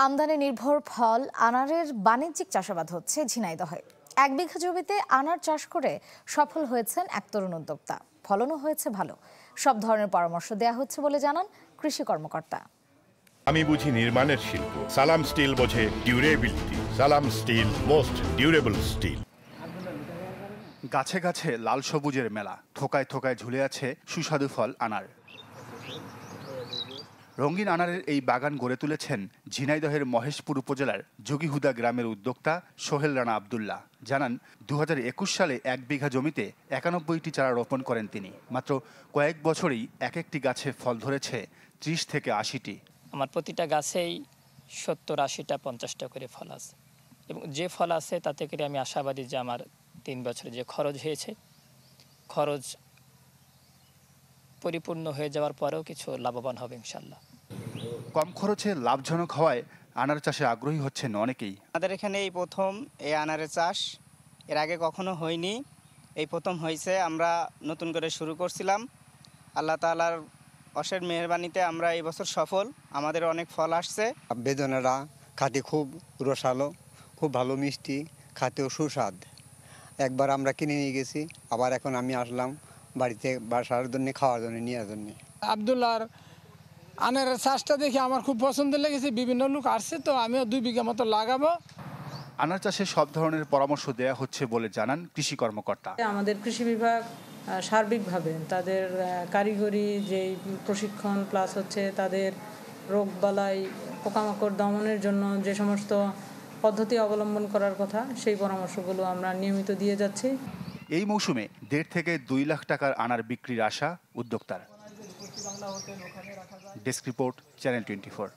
আমদানি নির্ভর ফল আনারের বাণিজ্যিক চাষাবাদ হচ্ছে ঝিনাইদহে। 1 বিঘা জমিতে আনার চাষ করে সফল হয়েছেন এক তরুণ উদ্যোক্তা। ফলনও হয়েছে ভালো। সব ধরনের পরামর্শ দেয়া হচ্ছে বলে জানান কৃষি কর্মকর্তা। আমি বুঝি নির্মাণের শিল্প, সালাম স্টিল বোঝে ডিউরেবিলিটি। সালাম স্টিল, মোস্ট ডিউরেবল স্টিল। গাছে গাছে লাল সবুজের মেলা, থোকায় থোকায় ঝুলে আছে সুস্বাদু ফল আনার। রঙিন আনারের এই বাগান গড়ে তুলেছেন ঝিনাইদহের মহেশপুর উপজেলার যোগীহুদা গ্রামের উদ্যোক্তা সোহেল রানা আবদুল্লাহ। জানান 2021 সালে 1 বিঘা জমিতে 91টি চারা রোপণ করেন তিনি। মাত্র কয়েক বছরেই এক একটি গাছে ফল ধরেছে 30 থেকে 80টি। আমার প্রতিটা গাছেই 70-80টা 50টা করে ফল আছে, এবং যে ফল আছে তাতে করে আমি আশাবাদী যে আমার 3 বছরে যে খরচ হয়েছে, খরচ পরিপূর্ণ হয়ে যাওয়ার পরেও কিছু লাভবান হবে ইনশাল্লাহ। কম খরচে লাভজনক হওয়ায় আনার চাষে আগ্রহী হচ্ছেন অনেকেই। আমাদের এখানে এই প্রথম এই আনারের চাষ, এর আগে কখনো হয়নি, এই প্রথম হয়েছে। আমরা নতুন করে শুরু করছিলাম, আল্লাহ তাআলার অশেষ মেহেরবানিতে আমরা এই বছর সফল। আমাদের অনেক ফল আসছে। বেদনাটা খাতে খুব রসালো, খুব ভালো মিষ্টি, খাতেও সুস্বাদ। একবার আমরা কিনে নিয়ে গেছি, আবার এখন আমি আসলাম বাড়িতে বাসার জন্য, খাওয়ার জন্য, নেওয়ার জন্য। আবদুল্লাহর আনারের চাষটা দেখে আমার খুব পছন্দ লেগেছে। বিভিন্ন লোক আসছে, তো আমিও 2 বিঘা মতো লাগাবো। আনার চাষে সব ধরনের পরামর্শ দেয়া হচ্ছে বলে জানান কৃষি কর্মকর্তা। আমাদের কৃষি বিভাগ সার্বিকভাবে তাদের কারিগরি যে প্রশিক্ষণ প্লাস হচ্ছে তাদের রোগবালাই পোকামাকড় দমনের জন্য যে সমস্ত পদ্ধতি অবলম্বন করার কথা, সেই পরামর্শগুলো আমরা নিয়মিত দিয়ে যাচ্ছি। এই মৌসুমে 1.5 থেকে 2 লাখ টাকার আনার বিক্রির আশা উদ্যোক্তার। Desk report, channel 24।